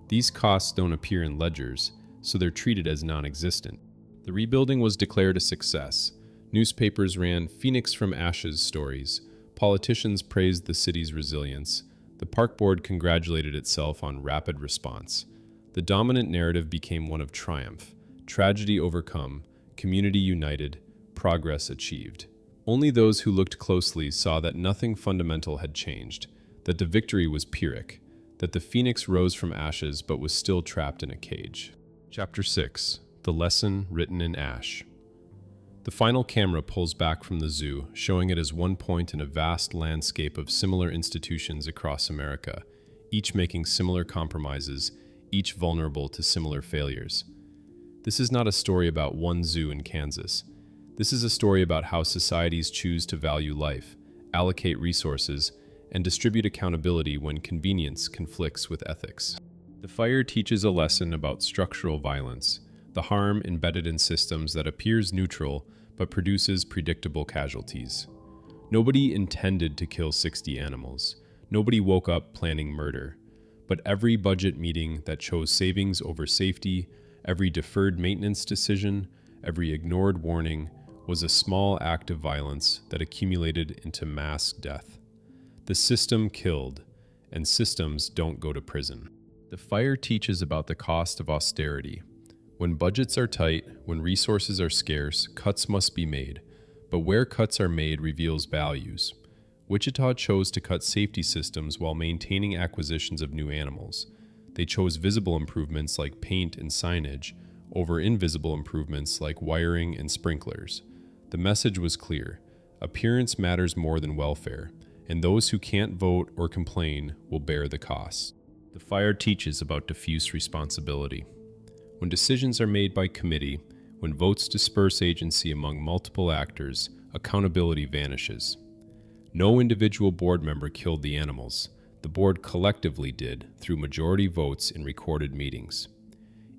These costs don't appear in ledgers, so they're treated as non-existent. The rebuilding was declared a success. Newspapers ran Phoenix from Ashes stories. Politicians praised the city's resilience. The park board congratulated itself on rapid response. The dominant narrative became one of triumph, tragedy overcome, community united, progress achieved. Only those who looked closely saw that nothing fundamental had changed, that the victory was Pyrrhic, that the phoenix rose from ashes but was still trapped in a cage. Chapter 6. The Lesson Written in Ash. The final camera pulls back from the zoo, showing it as one point in a vast landscape of similar institutions across America, each making similar compromises, each vulnerable to similar failures. This is not a story about one zoo in Kansas. This is a story about how societies choose to value life, allocate resources, and distribute accountability when convenience conflicts with ethics. The fire teaches a lesson about structural violence, the harm embedded in systems that appears neutral but produces predictable casualties. Nobody intended to kill 60 animals. Nobody woke up planning murder. But every budget meeting that chose savings over safety, every deferred maintenance decision, every ignored warning, was a small act of violence that accumulated into mass death. The system killed, and systems don't go to prison. The fire teaches about the cost of austerity. When budgets are tight, when resources are scarce, cuts must be made. But where cuts are made reveals values. Wichita chose to cut safety systems while maintaining acquisitions of new animals. They chose visible improvements like paint and signage over invisible improvements like wiring and sprinklers. The message was clear. Appearance matters more than welfare, and those who can't vote or complain will bear the costs. The fire teaches about diffuse responsibility. When decisions are made by committee, when votes disperse agency among multiple actors, accountability vanishes. No individual board member killed the animals. The board collectively did through majority votes in recorded meetings.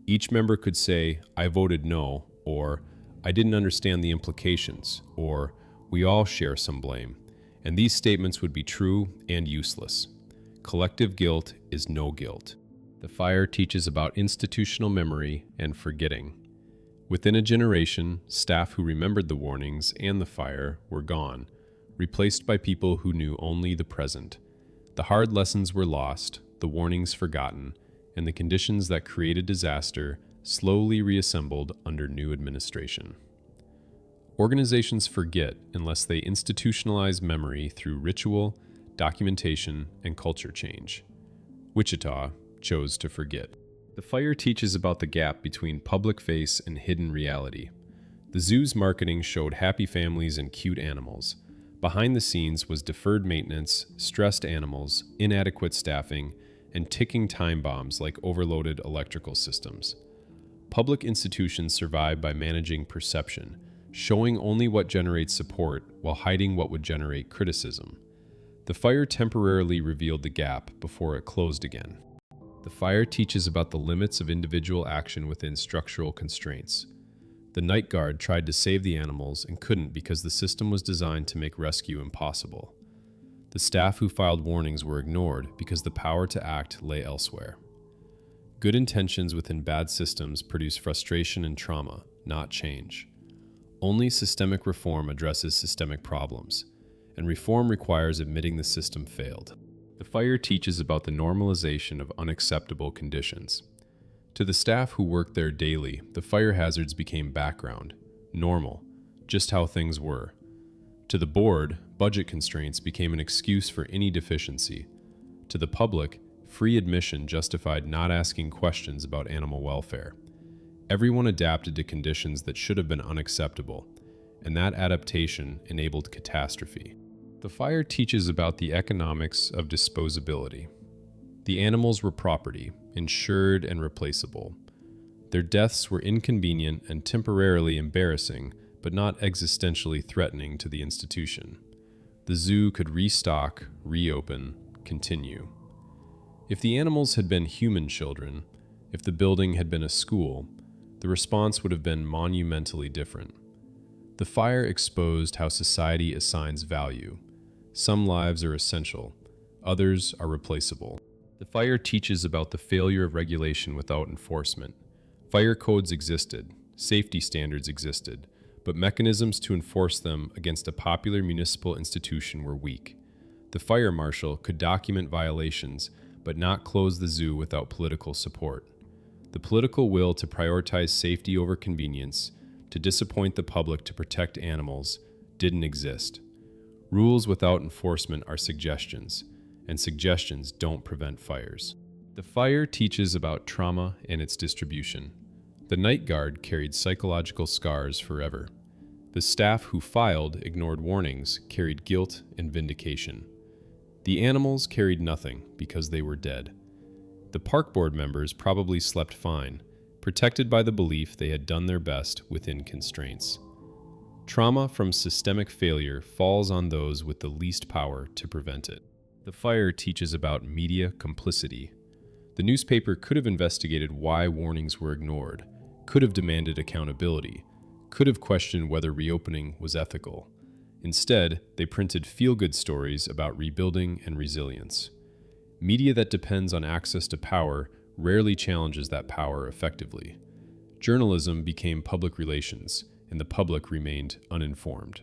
Each member could say, "I voted no," or "I didn't understand the implications," or "We all share some blame." And these statements would be true and useless. Collective guilt is no guilt. The fire teaches about institutional memory and forgetting. Within a generation, staff who remembered the warnings and the fire were gone, replaced by people who knew only the present. The hard lessons were lost, the warnings forgotten, and the conditions that created disaster slowly reassembled under new administration. Organizations forget unless they institutionalize memory through ritual, documentation, and culture change. Wichita chose to forget. The fire teaches about the gap between public face and hidden reality. The zoo's marketing showed happy families and cute animals. Behind the scenes was deferred maintenance, stressed animals, inadequate staffing, and ticking time bombs like overloaded electrical systems. Public institutions survive by managing perception, showing only what generates support while hiding what would generate criticism. The fire temporarily revealed the gap before it closed again. The fire teaches about the limits of individual action within structural constraints. The night guard tried to save the animals and couldn't because the system was designed to make rescue impossible. The staff who filed warnings were ignored because the power to act lay elsewhere. Good intentions within bad systems produce frustration and trauma, not change. Only systemic reform addresses systemic problems, and reform requires admitting the system failed. The fire teaches about the normalization of unacceptable conditions. To the staff who worked there daily, the fire hazards became background, normal, just how things were. To the board, budget constraints became an excuse for any deficiency. To the public, free admission justified not asking questions about animal welfare. Everyone adapted to conditions that should have been unacceptable, and that adaptation enabled catastrophe. The fire teaches about the economics of disposability. The animals were property, insured and replaceable. Their deaths were inconvenient and temporarily embarrassing, but not existentially threatening to the institution. The zoo could restock, reopen, continue. If the animals had been human children, if the building had been a school, the response would have been monumentally different. The fire exposed how society assigns value. Some lives are essential, others are replaceable. The fire teaches about the failure of regulation without enforcement. Fire codes existed, safety standards existed, but mechanisms to enforce them against a popular municipal institution were weak. The fire marshal could document violations, but not close the zoo without political support. The political will to prioritize safety over convenience, to disappoint the public to protect animals, didn't exist. Rules without enforcement are suggestions, and suggestions don't prevent fires. The fire teaches about trauma and its distribution. The night guard carried psychological scars forever. The staff who filed ignored warnings, carried guilt and vindication. The animals carried nothing because they were dead. The park board members probably slept fine, protected by the belief they had done their best within constraints. Trauma from systemic failure falls on those with the least power to prevent it. The fire teaches about media complicity. The newspaper could have investigated why warnings were ignored, could have demanded accountability, could have questioned whether reopening was ethical. Instead, they printed feel-good stories about rebuilding and resilience. Media that depends on access to power rarely challenges that power effectively. Journalism became public relations, and the public remained uninformed.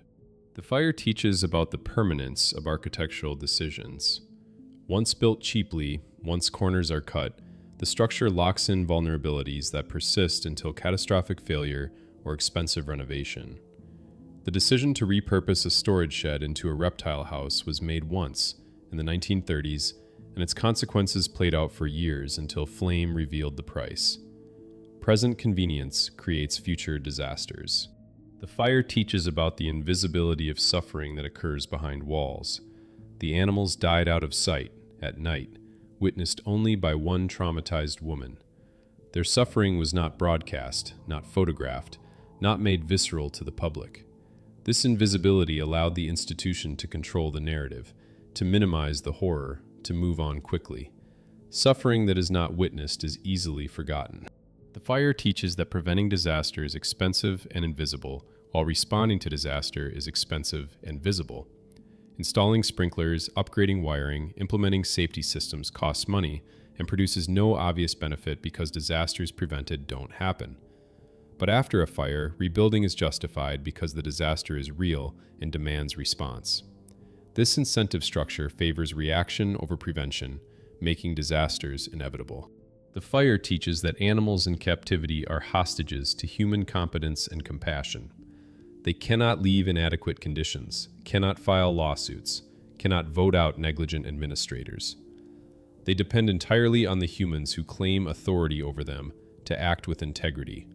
The fire teaches about the permanence of architectural decisions. Once built cheaply, once corners are cut, the structure locks in vulnerabilities that persist until catastrophic failure or expensive renovation. The decision to repurpose a storage shed into a reptile house was made once, in the 1930s, and its consequences played out for years until flame revealed the price. Present convenience creates future disasters. The fire teaches about the invisibility of suffering that occurs behind walls. The animals died out of sight, at night, witnessed only by one traumatized woman. Their suffering was not broadcast, not photographed, not made visceral to the public. This invisibility allowed the institution to control the narrative, to minimize the horror, to move on quickly. Suffering that is not witnessed is easily forgotten. The fire teaches that preventing disaster is expensive and invisible, while responding to disaster is expensive and visible. Installing sprinklers, upgrading wiring, implementing safety systems costs money and produces no obvious benefit because disasters prevented don't happen. But after a fire, rebuilding is justified because the disaster is real and demands response. This incentive structure favors reaction over prevention, making disasters inevitable. The fire teaches that animals in captivity are hostages to human competence and compassion. They cannot leave inadequate conditions, cannot file lawsuits, cannot vote out negligent administrators. They depend entirely on the humans who claim authority over them to act with integrity.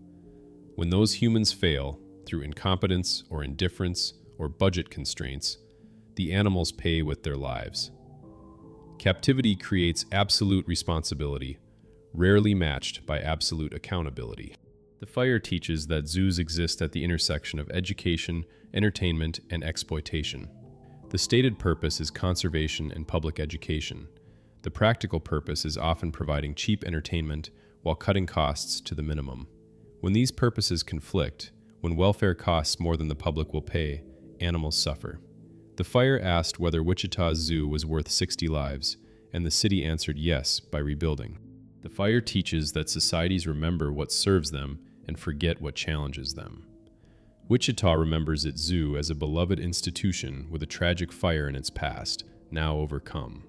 When those humans fail, through incompetence or indifference or budget constraints, the animals pay with their lives. Captivity creates absolute responsibility, rarely matched by absolute accountability. The fire teaches that zoos exist at the intersection of education, entertainment, and exploitation. The stated purpose is conservation and public education. The practical purpose is often providing cheap entertainment while cutting costs to the minimum. When these purposes conflict, when welfare costs more than the public will pay, animals suffer. The fire asked whether Wichita's zoo was worth 60 lives, and the city answered yes by rebuilding. The fire teaches that societies remember what serves them and forget what challenges them. Wichita remembers its zoo as a beloved institution with a tragic fire in its past, now overcome.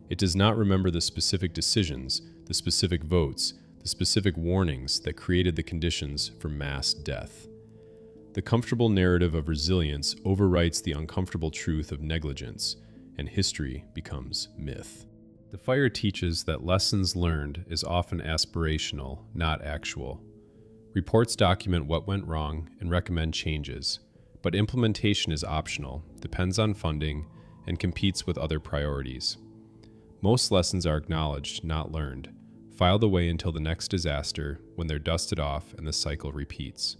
It does not remember the specific decisions, the specific votes, the specific warnings that created the conditions for mass death. The comfortable narrative of resilience overwrites the uncomfortable truth of negligence, and history becomes myth. The fire teaches that lessons learned is often aspirational, not actual. Reports document what went wrong and recommend changes, but implementation is optional, depends on funding, and competes with other priorities. Most lessons are acknowledged, not learned, filed away until the next disaster when they're dusted off and the cycle repeats.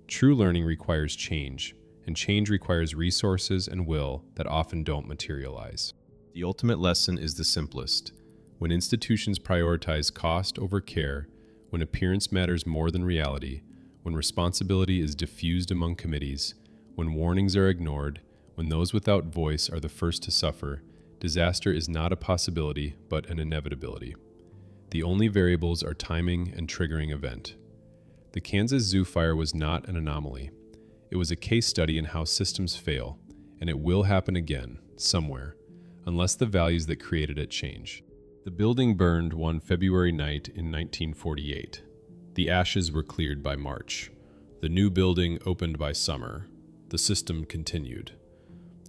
True learning requires change, and change requires resources and will that often don't materialize. The ultimate lesson is the simplest. When institutions prioritize cost over care, when appearance matters more than reality, when responsibility is diffused among committees, when warnings are ignored, when those without voice are the first to suffer, disaster is not a possibility but an inevitability. The only variables are timing and triggering event. The Kansas Zoo fire was not an anomaly. It was a case study in how systems fail, and it will happen again, somewhere, unless the values that created it change. The building burned one February night in 1948. The ashes were cleared by March. The new building opened by summer. the system continued.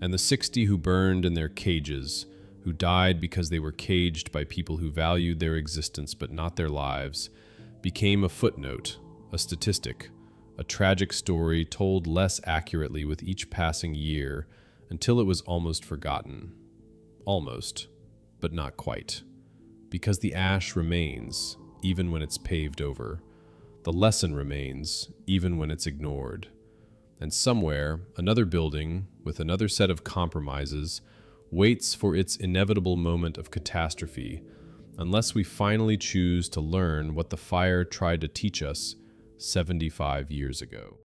And the 60 who burned in their cages, who died because they were caged by people who valued their existence but not their lives, became a footnote, a statistic, a tragic story told less accurately with each passing year until it was almost forgotten. Almost, but not quite. Because the ash remains, even when it's paved over. The lesson remains, even when it's ignored. And somewhere, another building, with another set of compromises, waits for its inevitable moment of catastrophe, unless we finally choose to learn what the fire tried to teach us 75 years ago.